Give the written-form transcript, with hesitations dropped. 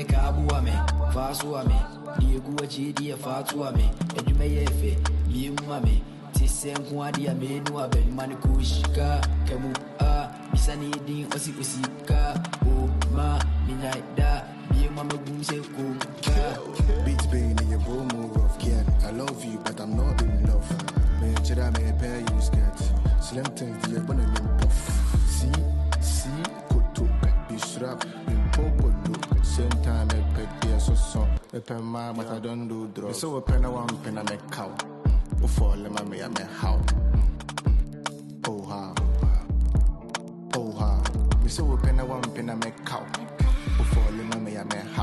make abuame, Fasuame, Diego G, Fatuame, and you may have you mammy. Tissenquadia menua ben manikushka, Kamu Misani din Osikusika, O ma, Minaida, be Mama Boomseko. Beats being in your bro move of Kian. I love you, but I'm not in love. Man, Chida may pair you skirt. Slim things, the abundant puff. See, Koto, Bishrap, in Popo, same time, I pet the so. A pen ma, but I don't do drugs. So a pen, one pen, I make cow. Oh, for Lemma, I make how. Oh, ha. Oh, ha. Me so a pen, one pen, I make cow. Oh, for Lemma, I make how.